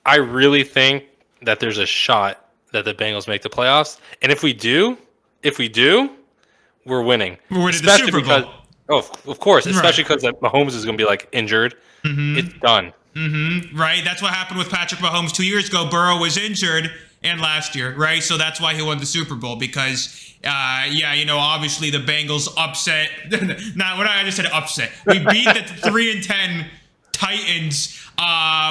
I really think that there's a shot that the Bengals make the playoffs, and if we do, we're winning. We're winning the Especially Super because, Bowl. of course, Right. especially because Mahomes is going to be like injured. It's done. Right. That's what happened with Patrick Mahomes 2 years ago. Burrow was injured, and last year, right? So that's why he won the Super Bowl because, obviously the Bengals upset. Not what I just said upset. We beat the 3-10 Titans,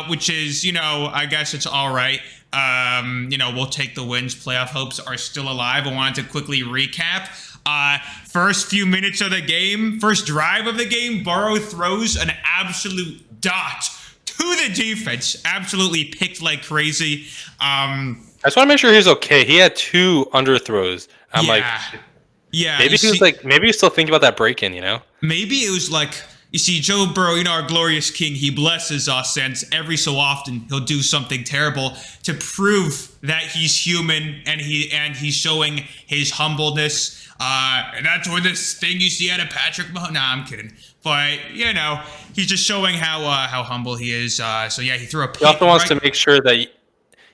which is, I guess it's all right. We'll take the wins. Playoff hopes are still alive. I wanted to quickly recap. First few minutes of the game, first drive of the game, Burrow throws an absolute dot to the defense. Absolutely picked like crazy. I just want to make sure he's okay. He had 2 underthrows. I'm like, yeah. maybe he's still thinking about that break-in. Maybe it was like, you see, Joe Burrow, our glorious king, he blesses us, and every so often he'll do something terrible to prove that he's human and he's showing his humbleness. And that's where this thing you see out of Patrick Mahomes. Nah, I'm kidding. But he's just showing how humble he is. He threw a pick. He also wants to make sure that he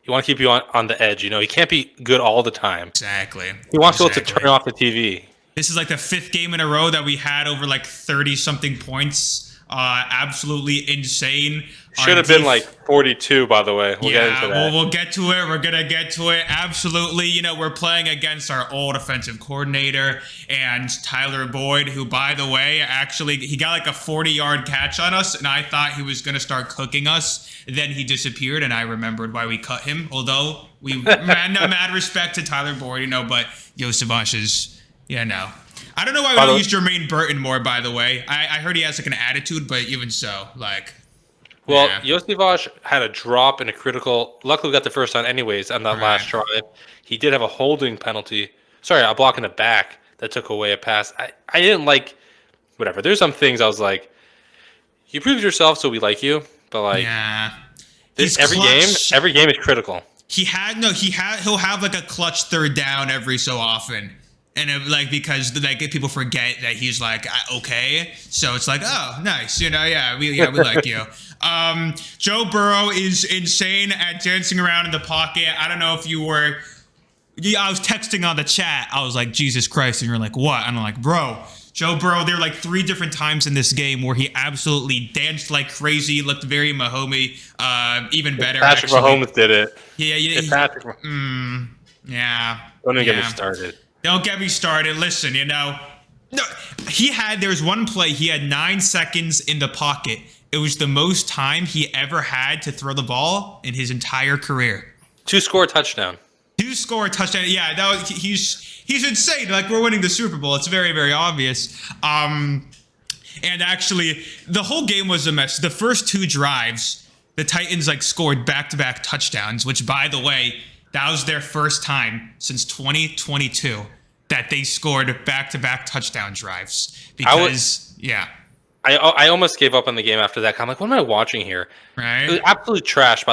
wants to keep you on the edge. He can't be good all the time. Exactly. He wants to be able to turn off the TV. This is like the 5th game in a row that we had over like 30-something points. Absolutely insane. Should have been like 42, by the way. We'll get into that. We'll get to it. We're going to get to it. Absolutely. We're playing against our old offensive coordinator and Tyler Boyd, who, by the way, actually, he got like a 40-yard catch on us, and I thought he was going to start cooking us. Then he disappeared, and I remembered why we cut him, although we mad respect to Tyler Boyd, but Yosavash is... Yeah, no. I don't know why we don't use Jermaine Burton more, by the way. I heard he has like an attitude, but even so, like... Well, Yosavash had a drop in a critical... Luckily, we got the first down anyways on that last drive. He did have a holding penalty. Sorry, a block in the back that took away a pass. I didn't like... Whatever. There's some things I was like, you proved yourself, so we like you. But like... Yeah. Every game is critical. He'll have like a clutch third down every so often. And because people forget that he's like okay, so it's like, oh nice, we like you. Joe Burrow is insane at dancing around in the pocket. I don't know if you were. I was texting on the chat. I was like, Jesus Christ, and you're like, what? And I'm like, bro, Joe Burrow. There were like 3 different times in this game where he absolutely danced like crazy, looked very Mahomey, even better. Patrick Mahomes did it. Yeah. Patrick. Yeah. Don't even get me started. Don't get me started. Listen, no, there was one play. He had 9 seconds in the pocket. It was the most time he ever had to throw the ball in his entire career. 2-score touchdown. 2-score touchdown. Yeah, he's insane. Like, we're winning the Super Bowl. It's very, very obvious. And actually, the whole game was a mess. The first 2 drives, the Titans scored back-to-back touchdowns, which, by the way, that was their first time since 2022 that they scored back-to-back touchdown drives. Because, I almost gave up on the game after that. I'm like, what am I watching here? Right. It was absolute trash.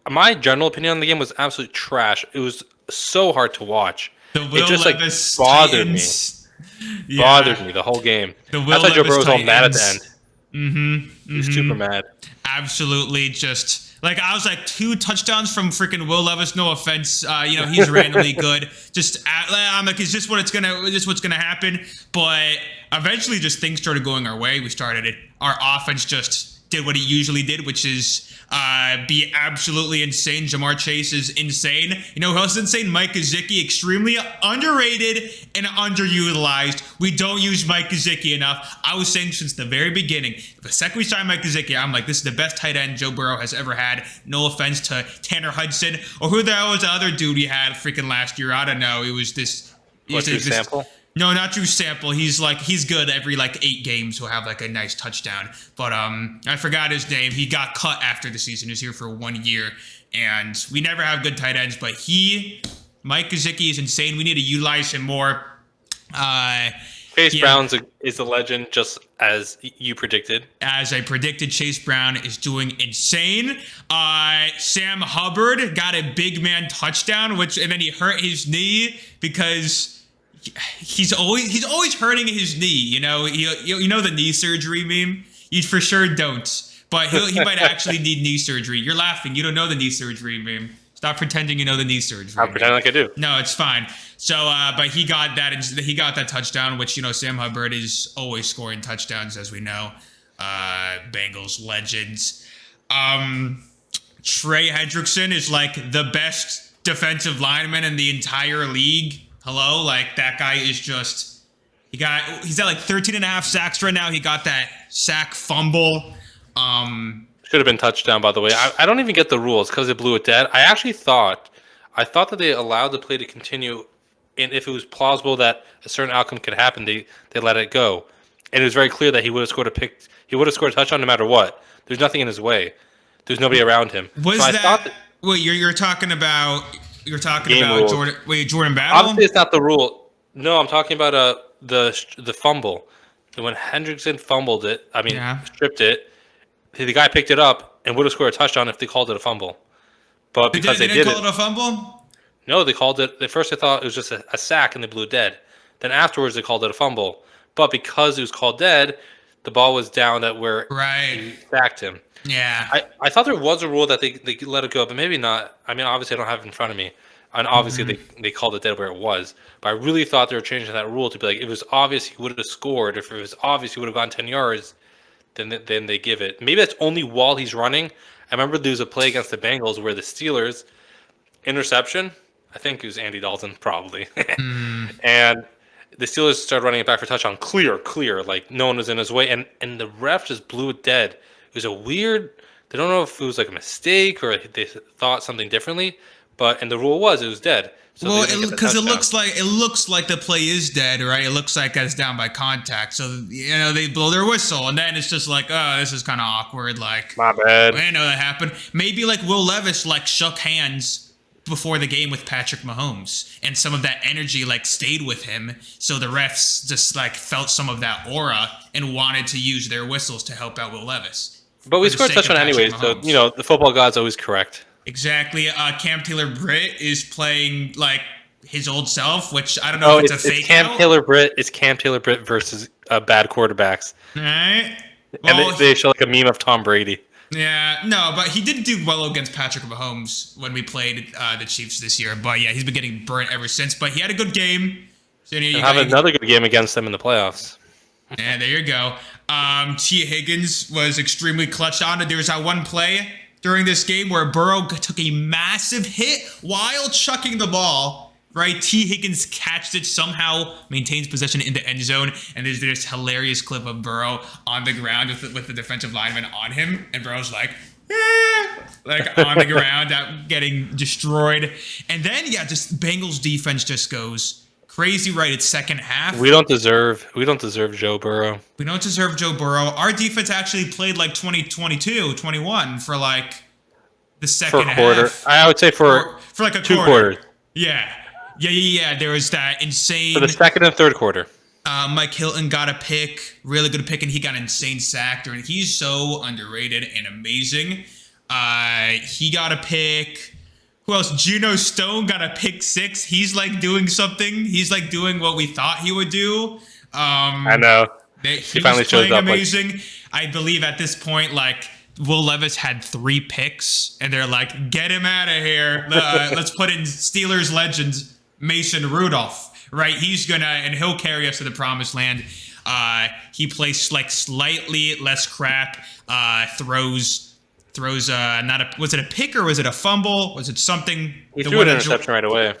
My general opinion on the game was absolute trash. It was so hard to watch. It just bothered me. Bothered me the whole game. I thought Joe Burrow was all mad at the end. He was super mad. Absolutely, just... I was 2 touchdowns from freaking Will Levis. No offense, he's randomly good. I'm like, is this what's gonna happen? But eventually, just things started going our way. Our offense just did what it usually did, which is be absolutely insane. Jamar Chase is insane. Who else is insane? Mike Gesicki, extremely underrated and underutilized. We don't use Mike Gesicki enough. I was saying since the very beginning, the second we signed Mike Gesicki, I'm like, this is the best tight end Joe Burrow has ever had. No offense to Tanner Hudson or who the hell was the other dude we had freaking last year. I don't know. It was this. Sample? No, not Drew Sample. He's good every 8 games. He'll have a nice touchdown. But I forgot his name. He got cut after the season. He was here for 1 year. And we never have good tight ends. But Mike Gesicki is insane. We need to utilize him more. Chase Brown is a legend, just as you predicted. As I predicted, Chase Brown is doing insane. Sam Hubbard got a big man touchdown, and then he hurt his knee because he's always hurting his knee. You know the knee surgery meme. You for sure don't. but he might actually need knee surgery. You're laughing. You don't know the knee surgery, man. Stop pretending you know the knee surgery. I'm pretending like I do. No, it's fine. So, but he got that. He got that touchdown, which Sam Hubbard is always scoring touchdowns, as we know. Bengals legends. Trey Hendrickson is like the best defensive lineman in the entire league. Hello, like that guy is just. He's at like 13 and a half sacks right now. He got that sack fumble. Should have been touchdown, by the way. I don't even get the rules because they blew it dead. I thought that they allowed the play to continue, and if it was plausible that a certain outcome could happen, they let it go. And it was very clear that he would have scored a touchdown no matter what. There's nothing in his way. There's nobody around him. Wait, you're talking about rules. Jordan Battle? Obviously, it's not the rule. No, I'm talking about the fumble. When Hendrickson fumbled it, stripped it. The guy picked it up and would have scored a touchdown if they called it a fumble. But because they didn't call it a fumble? No, they called it. At first, they thought it was just a sack and they blew it dead. Then afterwards, they called it a fumble. But because it was called dead, the ball was down at where he sacked him. Yeah. I thought there was a rule that they let it go, but maybe not. I mean, obviously, I don't have it in front of me. And obviously, they called it dead where it was. But I really thought they were changing that rule to be like, if it was obvious he would have scored, if it was obvious he would have gone 10 yards, then they give it. Maybe that's only while he's running. I remember there was a play against the Bengals where the Steelers, interception, I think it was Andy Dalton, probably. And the Steelers started running it back for touchdown. Clear. Like, no one was in his way. And the ref just blew it dead. It was a weird, they don't know if it was like a mistake or they thought something differently. And the rule was it was dead. So because it looks like the play is dead, right? It looks like it's down by contact. So they blow their whistle, and then it's just like, oh, this is kind of awkward. Like, my bad. I didn't know that happened. Maybe like Will Levis like shook hands before the game with Patrick Mahomes, and some of that energy like stayed with him. So the refs just like felt some of that aura and wanted to use their whistles to help out Will Levis. But we scored a touchdown anyways, so the football god's always correct. Exactly. Cam Taylor-Britt is playing like his old self, which I don't know if it's a fake Cam Taylor-Britt. It's Cam Taylor-Britt versus bad quarterbacks. All right. Well, and they show like a meme of Tom Brady. Yeah, no, but he didn't do well against Patrick Mahomes when we played the Chiefs this year. But yeah, he's been getting burnt ever since. But he had a good game. So, have another good game against them in the playoffs. Yeah, there you go. T. Higgins was extremely clutch on it. There was that one play during this game where Burrow took a massive hit while chucking the ball, right? T. Higgins catched it, somehow maintains possession in the end zone, and there's this hilarious clip of Burrow on the ground with the defensive lineman on him, and Burrow's like on the ground, getting destroyed. And then, just Bengals defense just goes crazy, right? It's second half. We don't deserve Joe Burrow. We don't deserve Joe Burrow. Our defense actually played like 21 for like the second half. For a quarter. I would say for like a two quarters. Yeah. There was that insane. For the second and third quarter. Mike Hilton got a pick, really good pick, and he got an insane sack. He's so underrated and amazing. He got a pick. Who else? Geno Stone got a pick 6. He's like doing something. He's like doing what we thought he would do. I know. He finally playing amazing. I believe at this point, like Will Levis had 3 picks, and they're like, "Get him out of here. Let's put in Steelers legend Mason Rudolph." Right? He'll carry us to the promised land. He plays like slightly less crap. Throws was it a pick or was it a fumble? Was it something? He threw an interception right away.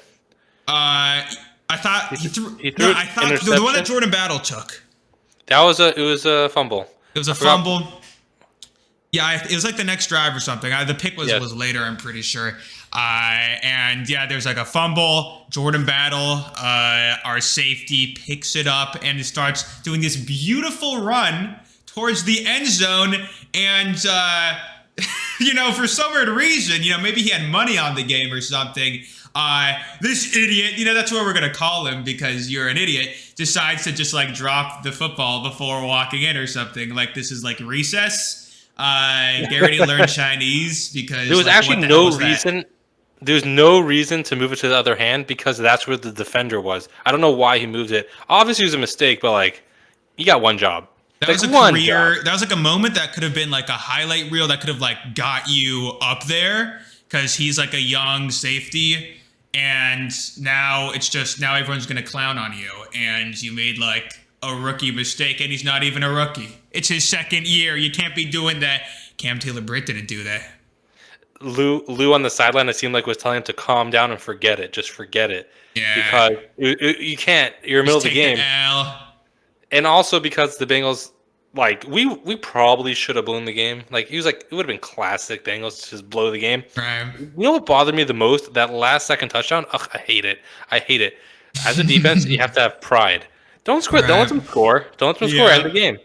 I thought he threw the one that Jordan Battle took. It was a fumble. It was a fumble. Yeah, it was like the next drive or something. The pick was later, I'm pretty sure. There's like a fumble. Jordan Battle, our safety, picks it up and starts doing this beautiful run towards the end zone. And for some weird reason, maybe he had money on the game or something. This idiot, that's what we're going to call him because you're an idiot, decides to just like drop the football before walking in or something. Like this is like recess. Garrity learned Chinese because there was actually no reason. There's no reason to move it to the other hand because that's where the defender was. I don't know why he moved it. Obviously, it was a mistake, but like, you got one job. That Like was a one career. job. That was like a moment that could have been like a highlight reel that could have like got you up there because he's like a young safety, and now it's just now everyone's gonna clown on you, and you made like a rookie mistake, and he's not even a rookie. It's his second year. You can't be doing that. Cam Taylor-Britt didn't do that. Lou on the sideline, it seemed like was telling him to calm down and forget it. Just forget it, Yeah, because you can't. You're in the middle just of the take game, the L. and also because the Bengals, like we probably should have blown the game. Like he was like it would have been classic Bengals to just blow the game. Right. You know what bothered me the most? That last second touchdown. Ugh, I hate it. I hate it. As a defense, you have to have pride. Don't score. Don't let Right. them score. Don't let them score. Yeah. End the game.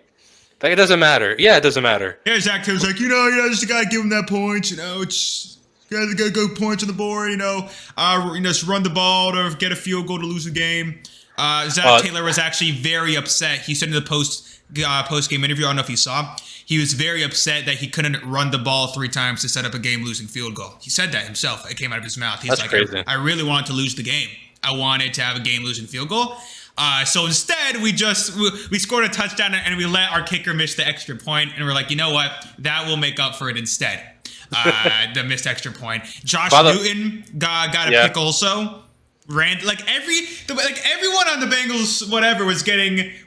Like it doesn't matter. Yeah, it doesn't matter. Yeah, Zach Taylor's like, just gotta give him that point. It's gotta go points on the board. Just run the ball to get a field goal to lose the game. Zach Taylor was actually very upset. He said in the post game interview, I don't know if you saw, he was very upset that he couldn't run the ball 3 times to set up a game-losing field goal. He said that himself. It came out of his mouth. He's That's like, crazy. I really wanted to lose the game. I wanted to have a game-losing field goal. So instead, we scored a touchdown and we let our kicker miss the extra point, and we're like, you know what? That will make up for it instead. The missed extra point. Josh Newton got a pick also. Everyone on the Bengals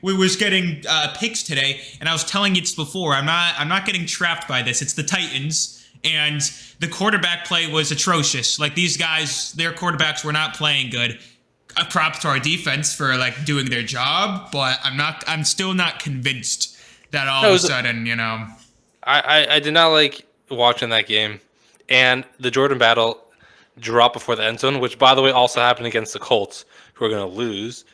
was getting picks today, and I was telling you this before. I'm not getting trapped by this. It's the Titans, and the quarterback play was atrocious. Like these guys, their quarterbacks were not playing good. Props to our defense for like doing their job, but I'm still not convinced that all of a sudden, I did not like watching that game, and the Jordan Battle drop before the end zone, which by the way also happened against the Colts, who are going to lose,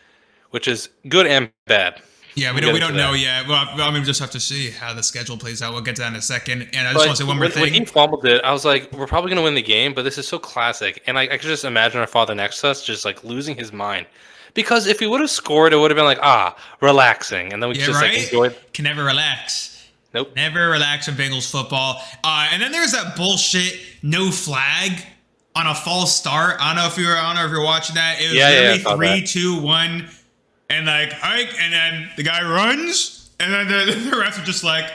which is good and bad. Yeah, we don't know yet. Well, we just have to see how the schedule plays out. We'll get to that in a second. And I just want to say one more thing. When he fumbled it, I was like, we're probably going to win the game, but this is so classic. And I could just imagine our father next to us just like losing his mind. Because if he would have scored, it would have been like, relaxing. And then we just like enjoyed. Can never relax. Nope. Never relax in Bengals football. And then there's that bullshit no flag on a false start. I don't know if you're watching that. It was literally 3, 2, 1. And like, and then the guy runs, and then the refs are just like,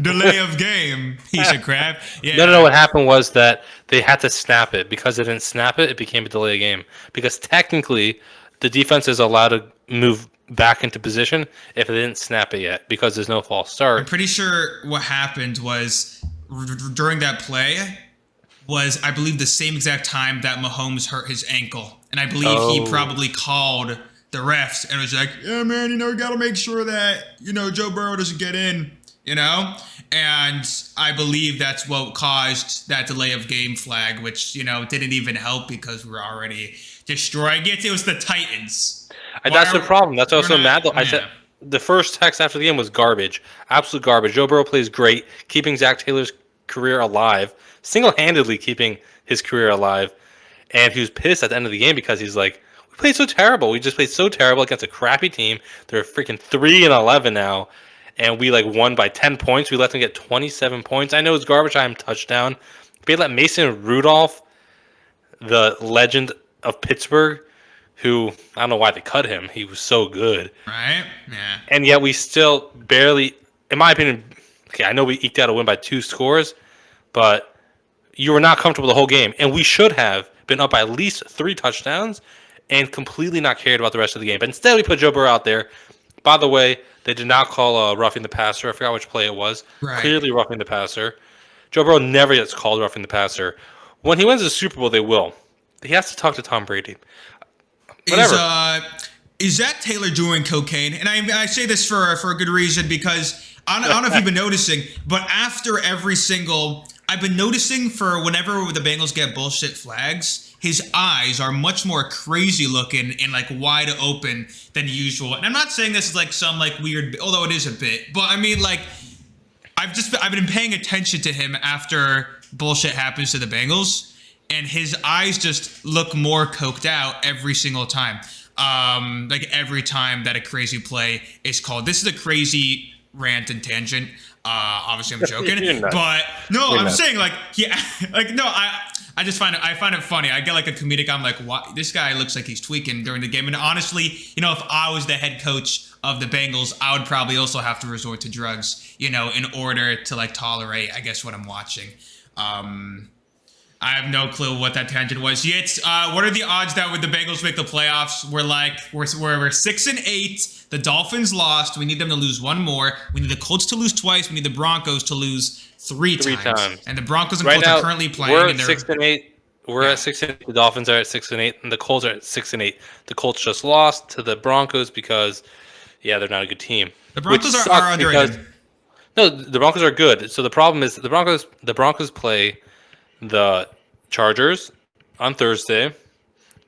delay of game, piece of crap. Yeah. No. What happened was that they had to snap it. Because they didn't snap it, it became a delay of game. Because technically, the defense is allowed to move back into position if they didn't snap it yet, because there's no false start. I'm pretty sure what happened was during that play was, I believe, the same exact time that Mahomes hurt his ankle. And I believe he probably called the refs and was like, yeah, man, we got to make sure that, Joe Burrow doesn't get in, And I believe that's what caused that delay of game flag, which, didn't even help because we were already destroying it. It was the Titans. That's the problem. That's why I was so mad. I said the first text after the game was garbage. Absolute garbage. Joe Burrow plays great, keeping Zach Taylor's career alive, single-handedly keeping his career alive. And he was pissed at the end of the game because he's like, we played so terrible. We just played so terrible against a crappy team. They're freaking 3-11 now. And we won by 10 points. We let them get 27 points. I know it's garbage time touchdown. They let Mason Rudolph, the legend of Pittsburgh, who I don't know why they cut him. He was so good. Right? Yeah. And yet we still barely, in my opinion, okay, I know we eked out a win by 2 scores, but you were not comfortable the whole game. And we should have been up by at least 3 touchdowns and completely not cared about the rest of the game. But instead, we put Joe Burrow out there. By the way, they did not call roughing the passer. I forgot which play it was. Right. Clearly roughing the passer. Joe Burrow never gets called roughing the passer. When he wins the Super Bowl, they will. He has to talk to Tom Brady. Whatever. Is Zach Taylor doing cocaine? And I say this for a good reason, because I don't know if you've been noticing, but after every single... I've been noticing for whenever the Bengals get bullshit flags, his eyes are much more crazy looking and wide open than usual. And I'm not saying this is some weird, although it is a bit, but I mean I've been paying attention to him after bullshit happens to the Bengals, and his eyes just look more coked out every single time. Every time that a crazy play is called. This is a crazy rant and tangent. Obviously I'm joking, but no, I'm saying I find it funny. I get like a comedic. I'm like, what? This guy looks like he's tweaking during the game. And honestly, if I was the head coach of the Bengals, I would probably also have to resort to drugs, in order to like tolerate, I guess, what I'm watching. I have no clue what that tangent was. Yet, what are the odds that with the Bengals make the playoffs? We're 6-8. The Dolphins lost. We need them to lose one more. We need the Colts to lose twice. We need the Broncos to lose three times. And the Broncos and Colts are currently playing. We're at 6-8. We're at 6-8. The Dolphins are at 6-8, and the Colts are at 6-8. The Colts just lost to the Broncos because, they're not a good team. The Broncos are underrated. No, the Broncos are good. So the problem is the Broncos play the Chargers on Thursday.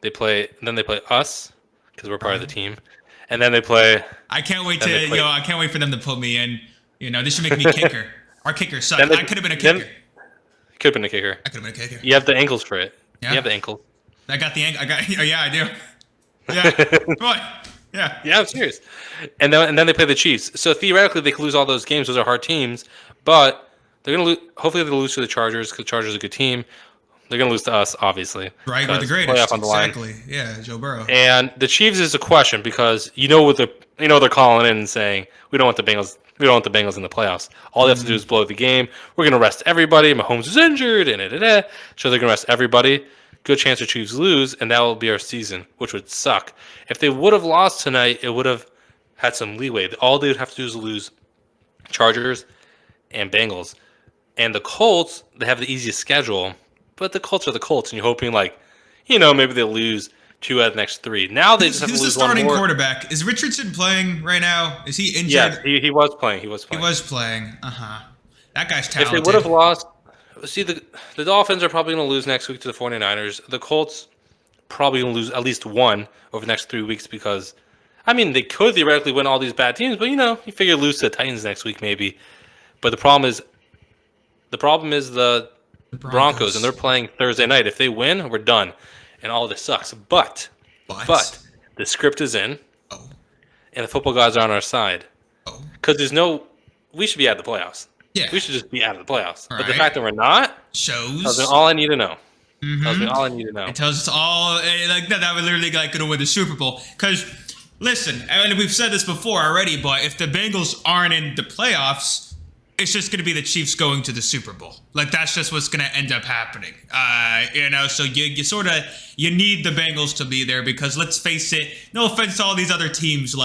They play us because we're part of the team, and then they play. I can't wait I can't wait for them to put me in. They should make me kicker. Our kicker sucks. I could have been a kicker. Could have been a kicker. I could have been a kicker. You have the ankles for it. Yeah. You have the ankles. I got the ankle. Yeah, I do. Yeah. What? Yeah. Yeah, I'm serious. And then they play the Chiefs. So theoretically, they could lose all those games. Those are hard teams, but they're gonna lose. Hopefully, they'll lose to the Chargers because the Chargers are a good team. They're gonna lose to us, obviously. Right, we're the greatest. Exactly. Yeah, Joe Burrow. And the Chiefs is a question because they're calling in and saying we don't want the Bengals. We don't want the Bengals in the playoffs. All they have to do is blow the game. We're gonna rest everybody. Mahomes is injured, so they're gonna rest everybody. Good chance the Chiefs lose, and that will be our season, which would suck. If they would have lost tonight, it would have had some leeway. All they would have to do is lose Chargers and Bengals. And the Colts, they have the easiest schedule, but the Colts are the Colts, and you're hoping maybe they'll lose 2 out of the next 3. Now they just have to lose one more. Who's the starting quarterback? Is Richardson playing right now? Is he injured? Yes, he was playing. He was playing. That guy's talented. If they would have lost, the Dolphins are probably going to lose next week to the 49ers. The Colts probably going to lose at least one over the next 3 weeks because, they could theoretically win all these bad teams, but you figure lose to the Titans next week maybe. But the problem is the Broncos, and they're playing Thursday night. If they win, we're done, and all of this sucks. But the script is in, and the football gods are on our side. Because we should be out of the playoffs. Yeah. We should just be out of the playoffs. Right. But the fact that we're not shows. Tells me all I need to know. Mm-hmm. Tells me all I need to know. It tells us all that we're literally going to win the Super Bowl. Because, listen, and we've said this before already, but if the Bengals aren't in the playoffs, it's just going to be the Chiefs going to the Super Bowl. That's just what's going to end up happening. So you need the Bengals to be there because let's face it, no offense to all these other teams,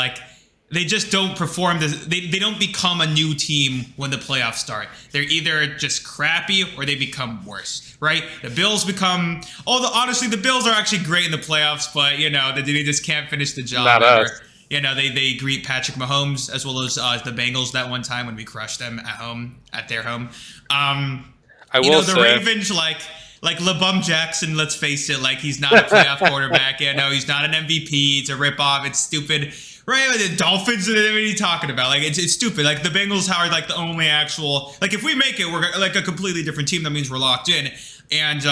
they just don't perform. They don't become a new team when the playoffs start. They're either just crappy or they become worse, right? The Bills become. Honestly, the Bills are actually great in the playoffs, but they just can't finish the job. Not us. They greet Patrick Mahomes as well as the Bengals that one time when we crushed them at their home. The Ravens like LeBum Jackson. Let's face it, he's not a playoff quarterback. He's not an MVP. It's a ripoff. It's stupid. Right, the Dolphins. What are you talking about? It's stupid. The Bengals are the only actual. If we make it, we're a completely different team. That means we're locked in. And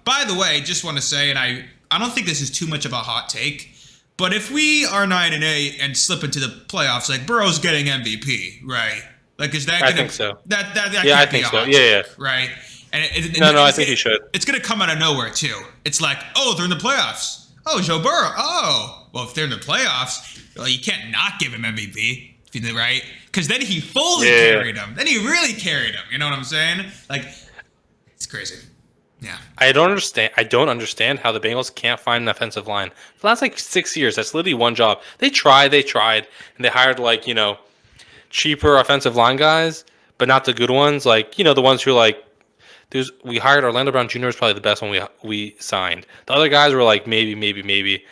by the way, just want to say, and I don't think this is too much of a hot take, but if we are 9-8 and slip into the playoffs, Burrow's getting MVP, right? Is that? I think so. That I think so. Yeah. Right. And I think he should. It's gonna come out of nowhere too. It's they're in the playoffs. Oh, Joe Burrow. Oh, well, if they're in the playoffs. Well, you can't not give him MVP, right? Because then he fully carried him. Then he really carried him. You know what I'm saying? It's crazy. Yeah. I don't understand how the Bengals can't find an offensive line. For the last 6 years, that's literally one job. They tried, and they hired cheaper offensive line guys, but not the good ones. The ones who we hired Orlando Brown Jr. was probably the best one we signed. The other guys were maybe.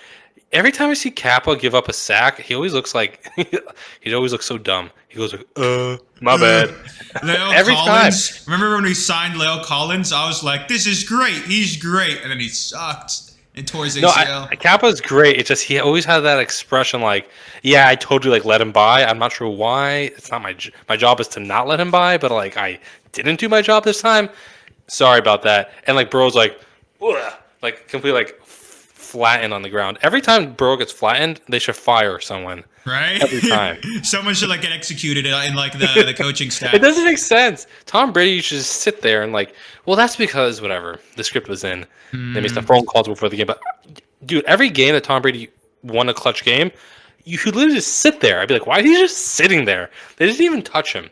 Every time I see Kappa give up a sack, he always looks he always looks so dumb. He goes my bad. Every Collins, time. Remember when we signed Leo Collins? I was like, this is great. He's great. And then he sucked and tore his ACL. Kappa's great. It's just he always has that expression I totally let him by. I'm not sure why. It's not my job is to not let him by, but I didn't do my job this time. Sorry about that. And Burrow's completely flattened on the ground. Every time Burrow gets flattened, they should fire someone. Right? Every time. Someone should like get executed in like the coaching staff. It doesn't make sense. Tom Brady should just sit there and like, well, that's because whatever the script was in. They made some phone calls before the game, but dude, every game that Tom Brady won a clutch game, you could literally just sit there. I'd be like, why is he just sitting there? They didn't even touch him.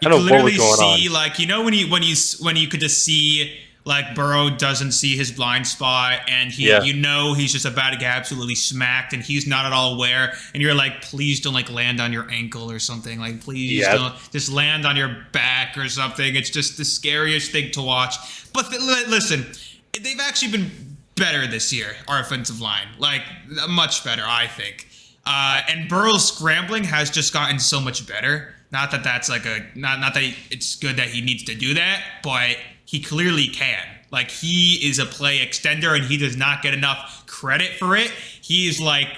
I don't know what was going on. Like, you know, when you could just see like Burrow doesn't see his blind spot, and you know he's just about to get absolutely smacked, and he's not at all aware, and you're like, please don't like land on your ankle or something, like please don't just land on your back or something. It's just the scariest thing to watch. But listen, they've actually been better this year, our offensive line, like much better, I think. And Burrow's scrambling has just gotten so much better. Not that that's like not that it's good that he needs to do that, but he clearly can. Like, he is a play extender, and he does not get enough credit for it. He is like,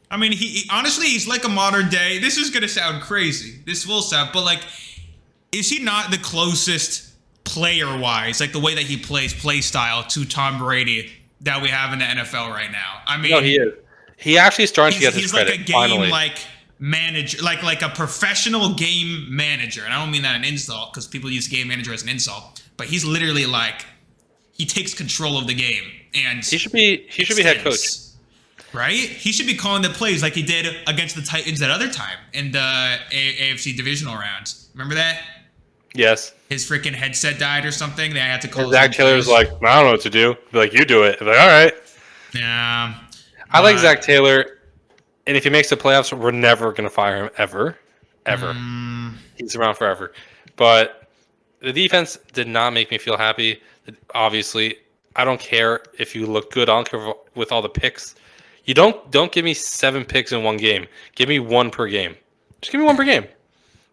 I mean, he honestly, he's like a modern day. This is gonna sound crazy. This will sound, but like, is he not the closest player-wise, like the way that he plays, play style, to Tom Brady that we have in the NFL right now? I mean, no, he is. He actually starting to get his credit. He's like a game manager, like a professional game manager, and I don't mean that an insult because people use game manager as an insult, but he's literally like, he takes control of the game, and he should be head coach, right? He should be calling the plays like he did against the Titans that other time in the AFC divisional round. Remember that? Yes. His freaking headset died or something. They had to call. Zach Taylor's like, I don't know what to do. Be like, you do it. I'm like, all right. Yeah. I like Zach Taylor. And if he makes the playoffs, we're never going to fire him ever. He's around forever. But the defense did not make me feel happy. Obviously, I don't care if you look good. I don't care with all the picks. You don't give me 7 picks in one game. Give me 1 per game. Just give me 1 per game.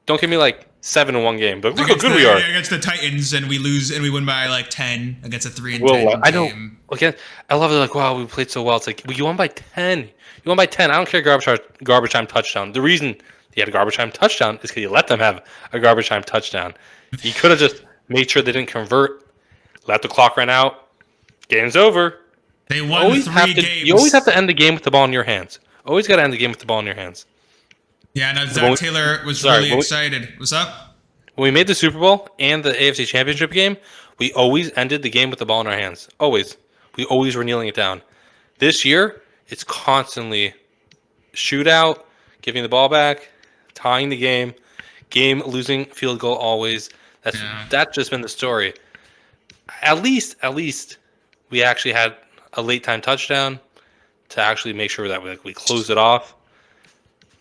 Don't give me like 7 in one game. But look how good we are against the Titans, and we lose and we win by like 10 against a 3-10 I know. Again, I love it. Like, wow, we played so well. It's like, you won by 10. You won by 10. I don't care. Garbage time touchdown. The reason he had a garbage time touchdown is because you let them have a garbage time touchdown. You could have just made sure they didn't convert. Let the clock run out. Game's over. They won 3 games. You always have to end the game with the ball in your hands. Always got to end the game with the ball in your hands. Yeah, no, Zach Taylor was really excited. What's up? When we made the Super Bowl and the AFC Championship game, we always ended the game with the ball in our hands. Always. We always were kneeling it down. This year, it's constantly shootout, giving the ball back, tying the game, losing field goal always. That's just been the story. At least we actually had a late time touchdown to actually make sure that we closed it off.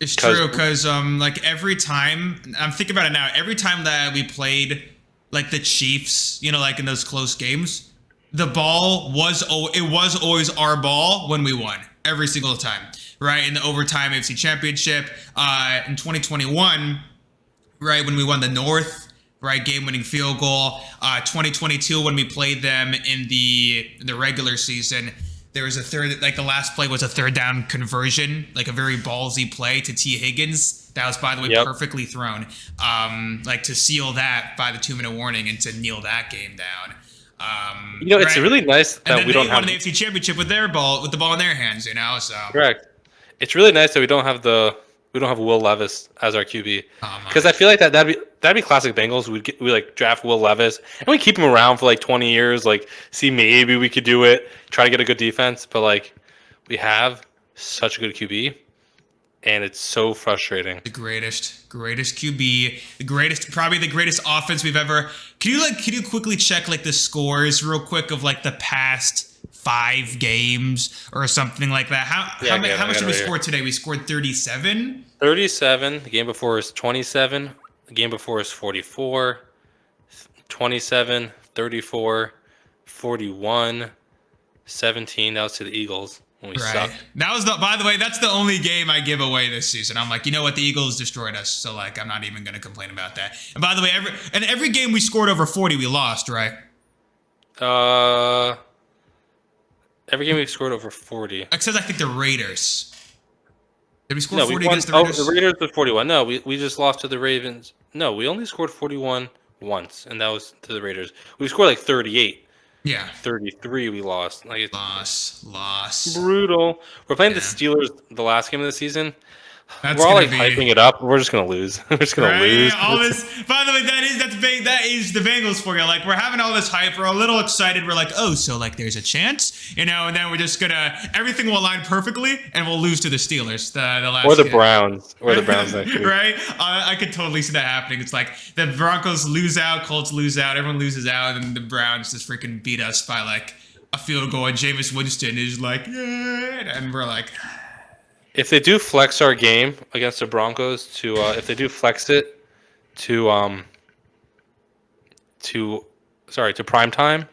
It's true, because like every time, I'm thinking about it now, every time that we played like the Chiefs, you know, like in those close games, the ball was always our ball when we won every single time, right? In the overtime AFC Championship, in 2021, right, when we won the North, right, game-winning field goal. 2022 when we played them in the regular season, there was a third, like the last play was a 3rd down conversion, like a very ballsy play to T. Higgins. That was, by the way, perfectly thrown, like to seal that by the 2-minute warning and to kneel that game down. It's really nice that we don't have the AFC Championship with the ball in their hands. You know, so correct. It's really nice that we don't have Will Levis as our QB, because I feel like that'd be classic Bengals. We like draft Will Levis and we keep him around for like 20 years, like see maybe we could do it, try to get a good defense, but like we have such a good QB, and it's so frustrating. The greatest QB, probably the greatest offense we've ever. Can you quickly check like the scores real quick of like the past 5 games or something like that? How much did we score today? We scored 37. 37. The game before was 27. The game before was 44. 27, 34, 41, 17. That was to the Eagles when we sucked. That was by the way, that's the only game I give away this season. I'm like, you know what? The Eagles destroyed us, so like I'm not even going to complain about that. And by the way, every game we scored over 40, we lost, right? Every game we scored over 40. Except I think the Raiders. Did we score 40 against the Raiders? The Raiders was 41. No, we just lost to the Ravens. No, we only scored 41 once, and that was to the Raiders. We scored like 38 Yeah. 33 we lost. Like it's Loss. brutal. We're playing the Yeah. Steelers the last game of the season. That's We're all gonna like be hyping it up. We're just gonna lose. We're just gonna right. lose. All this. By the way, that is the Bengals for you. Like we're having all this hype. We're a little excited. We're like, oh, so like there's a chance, and then we're just gonna everything will align perfectly, and we'll lose to the Steelers. The last Or the game. Browns. Or the Browns next week. Right? I could totally see that happening. It's like the Broncos lose out, Colts lose out, everyone loses out, and then the Browns just freaking beat us by like a field goal. And Jameis Winston is like, yeah, and we're like. If they do flex our game against the Broncos if they do flex it to prime time,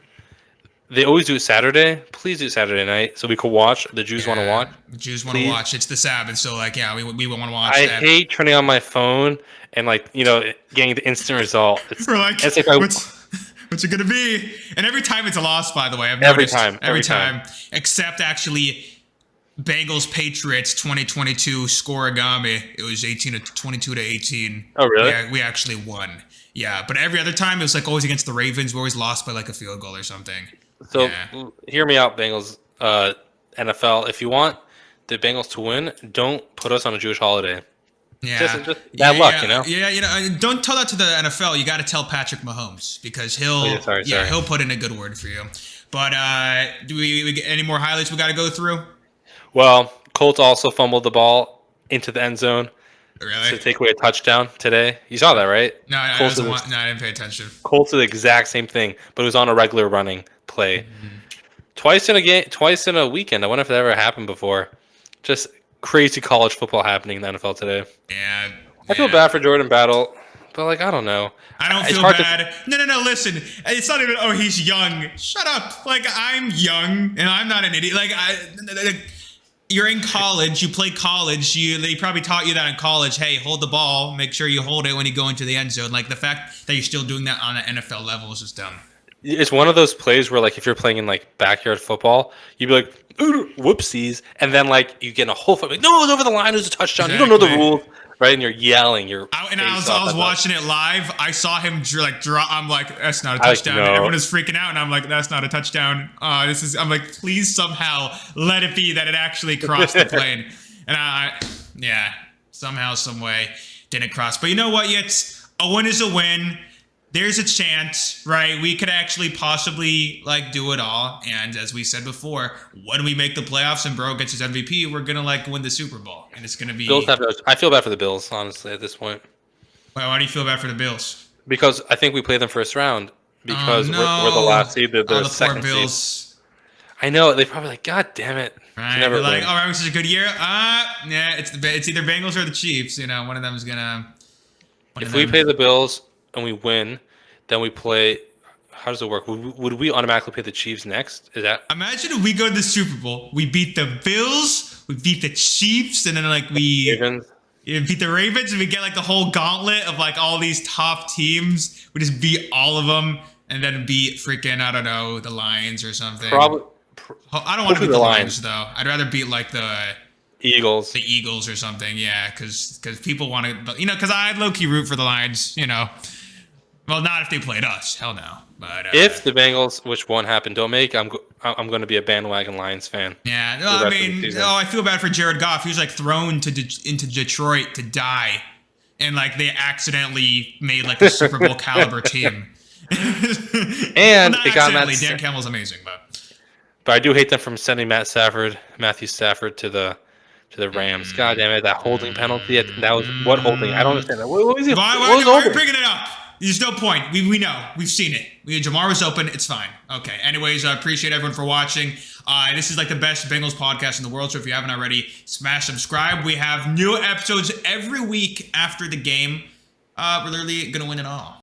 they always do it Saturday. Please do it Saturday night so we can watch. The Jews want to watch. The Jews want to watch. It's the Sabbath, so like, yeah, we want to watch. I that. hate turning on my phone and like getting the instant result. We're like, it's like what's it gonna be? And every time it's a loss, by the way. I've every noticed, time, except actually. Bengals Patriots 2022 scoregami. It was 22 to 18. Oh really? Yeah, we actually won. Yeah, but every other time it was like always against the Ravens. We always lost by like a field goal or something. So hear me out, Bengals. NFL. If you want the Bengals to win, don't put us on a Jewish holiday. Yeah, just bad luck, Yeah, don't tell that to the NFL. You got to tell Patrick Mahomes because he'll put in a good word for you. But do we get any more highlights we got to go through? Well, Colts also fumbled the ball into the end zone to take away a touchdown today. You saw that, right? No, I didn't pay attention. Colts did the exact same thing, but it was on a regular running play. Mm-hmm. Twice in a weekend. I wonder if that ever happened before. Just crazy college football happening in the NFL today. Yeah. I feel bad for Jordan Battle, but like I don't know. I don't feel bad. No. Listen, it's not even. Oh, he's young. Shut up. Like I'm young and I'm not an idiot. You're in college. You play college. They probably taught you that in college. Hey, hold the ball. Make sure you hold it when you go into the end zone. Like the fact that you're still doing that on an NFL level is just dumb. It's one of those plays where like if you're playing in like backyard football, you'd be like, whoopsies, and then like you get in a whole foot. Like, no, it's over the line. It was a touchdown. Exactly. You don't know the rules. Right, and you're yelling. I was watching it live. I saw him drop. I'm like, that's not a touchdown. And everyone is freaking out, and I'm like, that's not a touchdown. I'm like, please somehow let it be that it actually crossed the plane. And somehow, some way, didn't cross. But you know what? It's a win is a win. There's a chance, right? We could actually possibly like do it all. And as we said before, when we make the playoffs and Burrow gets his MVP, we're gonna like win the Super Bowl, and it's gonna be. I feel bad for the Bills, honestly, at this point. Why do you feel bad for the Bills? Because I think we play them first round because we're the last seed. They're the second Bills. Seed. I know they're probably like, God damn it! Right? They're like, all right, this is a good year. Yeah, it's either Bengals or the Chiefs. One of them is gonna. If we play the Bills and we win, then we play. How does it work? Would we automatically play the Chiefs next? Is that? Imagine if we go to the Super Bowl, we beat the Bills, we beat the Chiefs, and then like we beat the Ravens, and we get like the whole gauntlet of like all these top teams. We just beat all of them, and then beat freaking I don't know the Lions or something. Probably. I don't want to beat the Lions though. I'd rather beat like the Eagles. The Eagles or something. Yeah, because people want to because I low key root for the Lions. Well, not if they played us. Hell no. But if the Bengals, which won't happen, don't make, I'm going to be a bandwagon Lions fan. Yeah, no, I feel bad for Jared Goff. He was like thrown into Detroit to die, and like they accidentally made like a Super Bowl caliber team. And they got Dan Campbell's amazing, but I do hate them from sending Matthew Stafford to the Rams. God damn it, that holding penalty. That was what holding? I don't understand that. What was it? Why are you bringing it up? There's no point. We know. We've seen it. Jamar was open. It's fine. Okay. Anyways, I appreciate everyone for watching. This is like the best Bengals podcast in the world. So if you haven't already, smash subscribe. We have new episodes every week after the game. We're literally going to win it all.